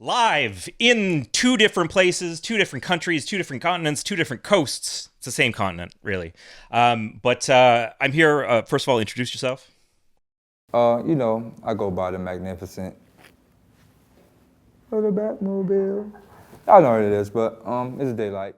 Live in two different places, two different countries, two different continents, two different coasts. It's the same continent, really. But I'm here. First of all, introduce yourself. I go by the Magnificent. Or the Batmobile. I know what it is, but it's Daylyt.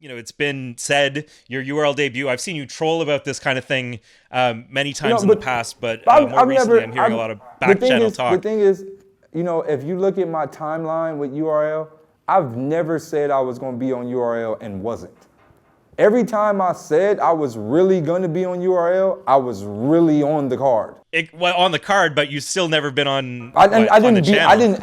It's been said, your URL debut. I've seen you troll about this kind of thing many times in the past, but more recently I'm hearing a lot of back channel talk. The thing is, if you look at my timeline with URL, I've never said I was going to be on URL and wasn't. Every time I said I was really going to be on URL, I was really on the card. On the card, but you still never been on. I didn't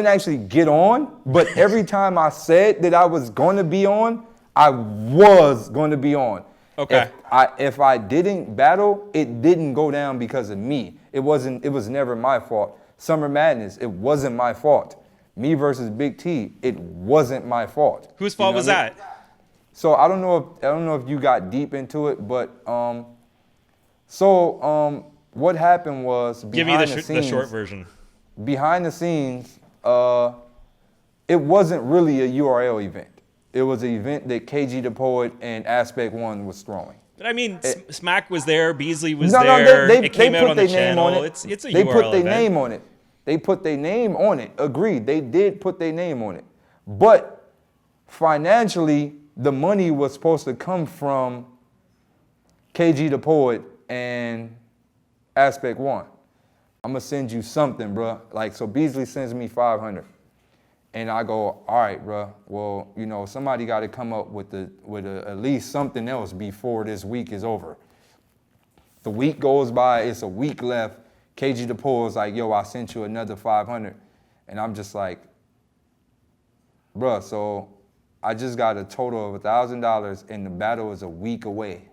actually get on, but every time I said that I was going to be on, I was going to be on. Okay. If I didn't battle, it didn't go down because of me. It was never my fault. Summer Madness, it wasn't my fault. Me versus Big T, it wasn't my fault. Whose fault was that? So I don't know if you got deep into it, but what happened was give me the short version. Behind the scenes, it wasn't really a URL event. It was an event that KG the Poet and Aspect One was throwing. But I mean, Smack was there, Beasley was there. It came out on the channel. It's a URL event. They put their name on it. They put their name on it. Agreed. They did put their name on it. But financially, the money was supposed to come from KG the Poet and Aspect One. I'm gonna send you something, bro. So Beasley sends me 500, and I go, all right, bro. Well, somebody got to come up with at least something else before this week is over. The week goes by. It's a week left. KG the Poet is like, yo, I sent you another 500, and I'm just like, bro. So I just got a total of $1,000, and the battle is a week away.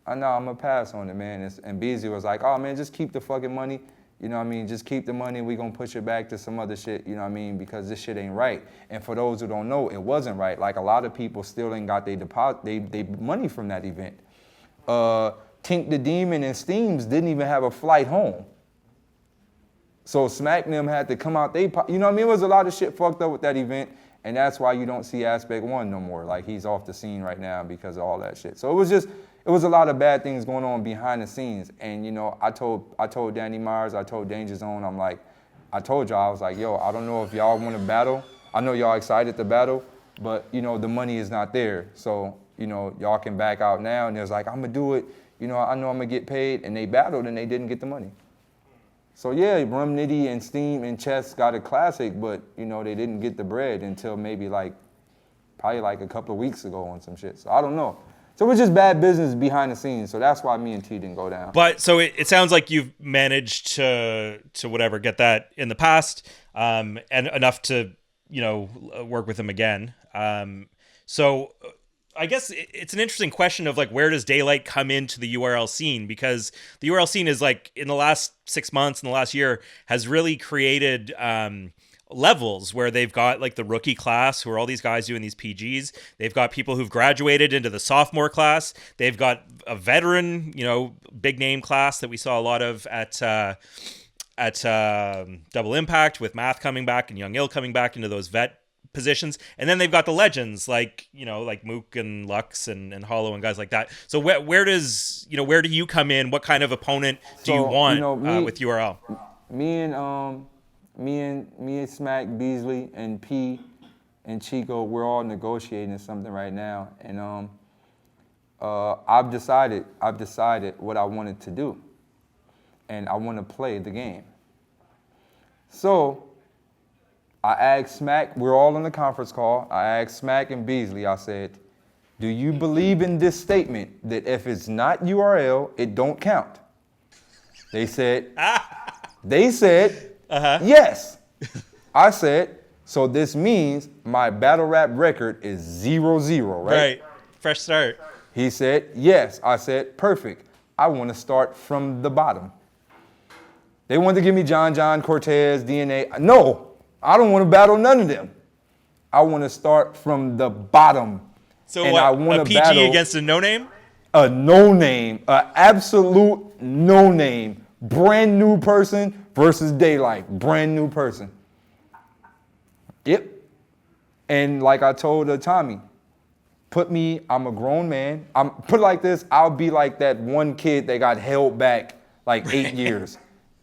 I know I'm gonna pass on it, man. And Beasley was like, oh man, just keep the fucking money. Just keep the money. We gonna push it back to some other shit, because this shit ain't right. And for those who don't know, it wasn't right. Like a lot of people still ain't got their deposit, they money from that event. Tink the Demon and Steams didn't even have a flight home. So Smack them had to come out. It was a lot of shit fucked up with that event. And that's why you don't see Aspect One no more. Like he's off the scene right now because of all that shit. So it was a lot of bad things going on behind the scenes. And I told Danny Myers, I told Danger Zone, I told y'all, I was like, yo, I don't know if y'all want to battle. I know y'all excited to battle, but the money is not there. So, y'all can back out now. And they was like, I'm gonna do it. I know I'm gonna get paid. And they battled and they didn't get the money. So yeah, Rum Nitty and Steam and Chess got a classic, but they didn't get the bread until maybe probably a couple of weeks ago on some shit. So I don't know. So it was just bad business behind the scenes. So that's why me and T didn't go down. But so it sounds like you've managed to get that in the past, and enough to work with him again. So I guess it's an interesting question of where does Daylyt come into the URL scene? Because the URL scene is in the last 6 months, in the last year, has really created levels where they've got the rookie class, who are all these guys doing these PGs. They've got people who've graduated into the sophomore class. They've got a veteran, big name class that we saw a lot of at Double Impact, with Math coming back and Young Ill coming back into those vet positions. And then they've got the legends like Mook and Lux and Hollow and guys like that. So where do you come in? What kind of opponent do you want with URL? Me and Smack, Beasley, and P, and Chico, we're all negotiating something right now, and I've decided what I wanted to do, and I want to play the game. So I asked Smack, we're all on the conference call. I asked Smack and Beasley, I said, do you believe in this statement that if it's not URL, it don't count? They said, yes. I said, so this means my battle rap record is 0-0, right? Right. Fresh start. He said, yes. I said, perfect. I want to start from the bottom. They wanted to give me John, Cortez, DNA. No, I don't want to battle none of them. I want to start from the bottom. So and what, a PG against a no-name? A no name, an absolute no name, brand new person versus Daylyt, brand new person. Yep. And like I told Tommy, I'm a grown man. Put it like this, I'll be like that one kid that got held back like 8 years.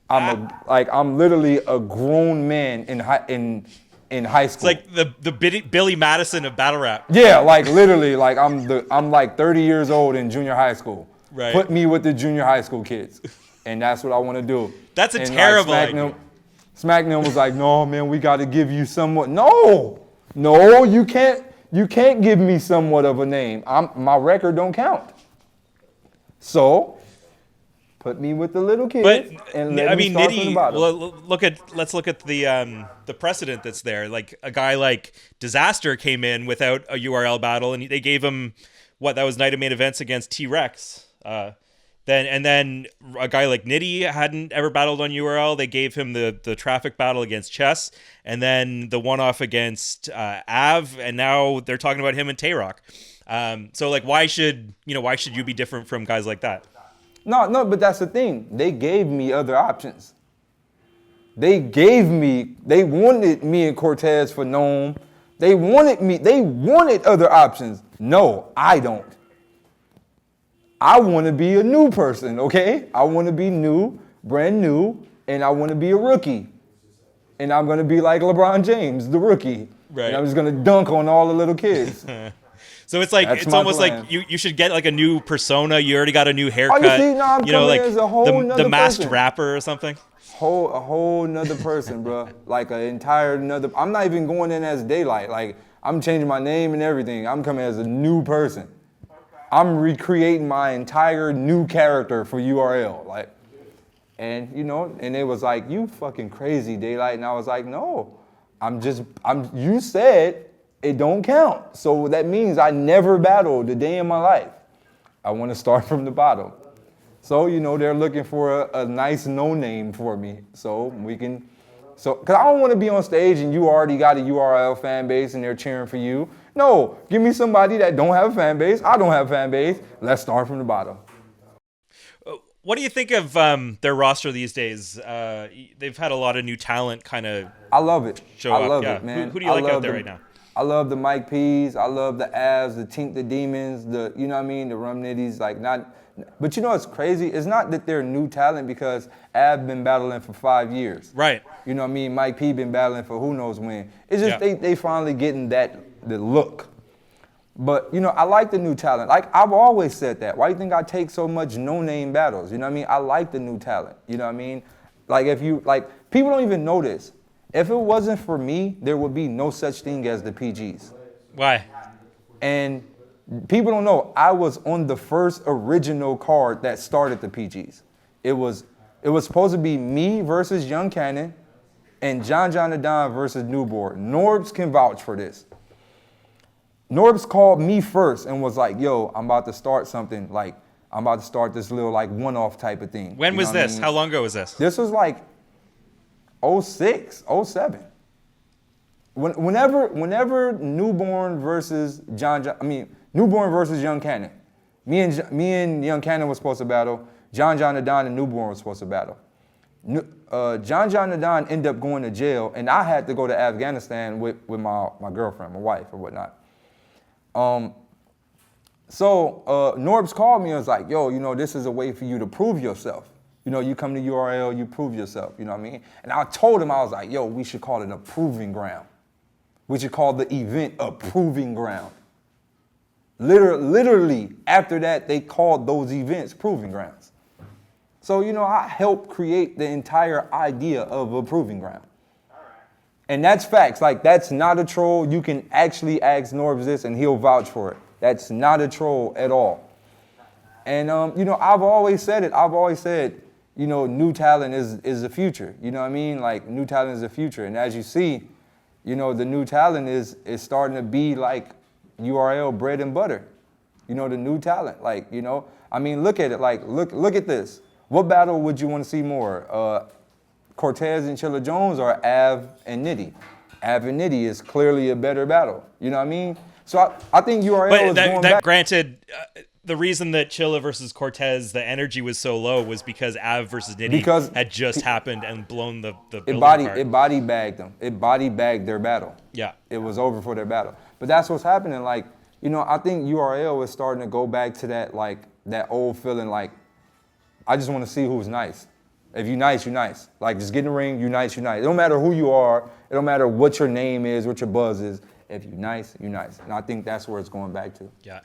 I'm literally a grown man in high school. It's like the Billy Madison of battle rap. Yeah, like literally, like I'm like 30 years old in junior high school. Right. Put me with the junior high school kids, and that's what I want to do. That's a terrible idea. SmackDown was like, no, man, we got to give you somewhat. No, you can't give me somewhat of a name. My record don't count. So, put me with the little kids, and let me start from the bottom. Let's look at the precedent that's there. Like a guy like Disaster came in without a URL battle, and they gave him that was night of main events against T-Rex. Then a guy like Nitty hadn't ever battled on URL. They gave him the traffic battle against Chess, and then the one-off against Av, and now they're talking about him and Tay-Rock. So like, why should you be different from guys like that? No, but that's the thing. They gave me other options. They wanted me and Cortez for Gnome. They wanted other options. No, I don't. I want to be a new person, okay? I want to be new, brand new, and I want to be a rookie. And I'm going to be like LeBron James, the rookie. Right. And I'm just going to dunk on all the little kids. So it's like it's almost plan. like you should get like a new persona. You already got a new haircut. I'm like as a whole the masked person. rapper or something. A whole nother person, bro. Like an entire another. I'm not even going in as Daylyt. Like I'm changing my name and everything. I'm coming as a new person. I'm recreating my entire new character for URL. Like, and and it was like, you fucking crazy, Daylyt. And I was like, no, you said it don't count. So that means I never battled a day in my life. I want to start from the bottom. So, they're looking for a nice no name for me. So because I don't want to be on stage and you already got a URL fan base and they're cheering for you. No, give me somebody that don't have a fan base. I don't have a fan base. Let's start from the bottom. What do you think of their roster these days? They've had a lot of new talent kind of. I love it. Show up. I love yeah. it, man. Who do you like out there right now? I love the Mike P's. I love the Avs, the Tink the Demons, the Rum Nitties. But what's crazy? It's not that they're new talent because Av been battling for 5 years. Right. You know what I mean? Mike P been battling for who knows when. It's just they finally getting the look. But, I like the new talent. Like, I've always said that. Why do you think I take so much no-name battles? You know what I mean? I like the new talent. You know what I mean? People don't even know this. If it wasn't for me, there would be no such thing as the PGs. Why? And people don't know, I was on the first original card that started the PGs. It was supposed to be me versus Young Cannon and John the Don versus Newborn. Norbs can vouch for this. Norbs called me first and was like, yo, I'm about to start something. Like, I'm about to start this little one-off type of thing. When was this? How long ago was this? This was 06, 07. Whenever Newborn versus Newborn versus Young Cannon. Me and Young Cannon was supposed to battle. John the Don and Newborn was supposed to battle. John the Don ended up going to jail, and I had to go to Afghanistan with my girlfriend, my wife, or whatnot. So Norbs called me and was like, yo, this is a way for you to prove yourself. You come to URL, you prove yourself, you know what I mean? And I told him, I was like, yo, we should call it a proving ground. We should call the event a proving ground. Literally, after that, they called those events proving grounds. So, I helped create the entire idea of a proving ground. And that's facts. That's not a troll. You can actually ask Norbs this, and he'll vouch for it. That's not a troll at all. And, I've always said it. I've always said, new talent is the future. You know what I mean? New talent is the future. And as you see, the new talent is starting to be like URL bread and butter. The new talent. Look at it. Look at this. What battle would you want to see more? Cortez and Chilla Jones or Av and Nitty? Av and Nitty is clearly a better battle. You know what I mean? So I think URL But is going that back. granted, the reason that Chilla versus Cortez, the energy was so low was because Av versus Nitty Because had just happened and blown the It building apart. body bagged them. It body bagged their battle. Yeah. It was over for their battle. But that's what's happening. Like, you know, I think URL is starting to go back to that, like, that old feeling, like, I just want to see who's nice. If you nice, you nice. Like, just get in the ring, you nice, you nice. It don't matter who you are. It don't matter what your name is, what your buzz is. If you nice, you nice. And I think that's where it's going back to. Yeah.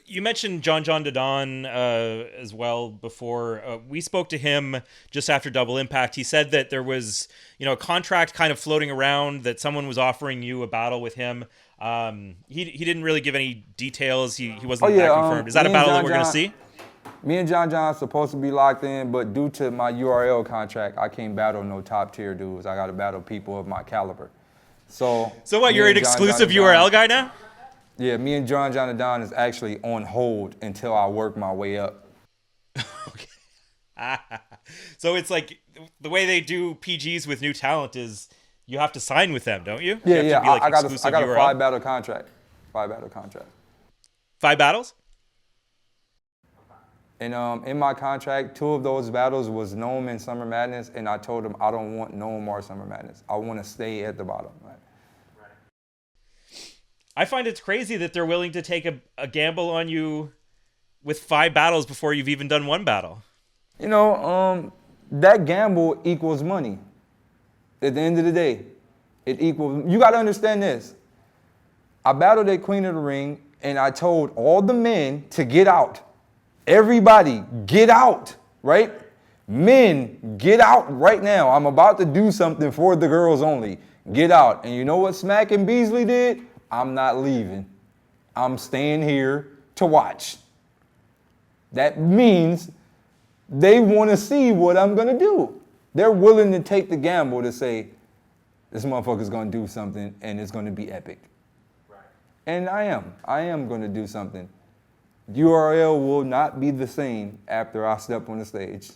You mentioned John Dodon as well before. We spoke to him just after Double Impact. He said that there was, a contract kind of floating around that someone was offering you a battle with him. He didn't really give any details. He wasn't that confirmed. Is that a battle that we're going to see? Me and John are supposed to be locked in, but due to my URL contract, I can't battle no top tier dudes. I got to battle people of my caliber. So what? You're an exclusive URL guy now? Yeah, me and John Don is actually on hold until I work my way up. Okay. So it's like the way they do PGs with new talent is you have to sign with them, don't you? Yeah. Like I got a URL? 5-battle contract. 5-battle contract. 5 battles? And in my contract, 2 of those battles was Gnome and Summer Madness, and I told them I don't want Gnome or Summer Madness. I want to stay at the bottom. Right? I find it's crazy that they're willing to take a gamble on you with 5 battles before you've even done 1 battle. That gamble equals money. At the end of the day, it equals. You got to understand this. I battled at Queen of the Ring, and I told all the men to get out. Everybody, get out, right? Men, get out right now. I'm about to do something for the girls only. Get out. And you know what Smack and Beasley did? I'm not leaving. I'm staying here to watch. That means they want to see what I'm going to do. They're willing to take the gamble to say, this motherfucker's going to do something and it's going to be epic. Right. And I am going to do something. URL will not be the same after I step on the stage.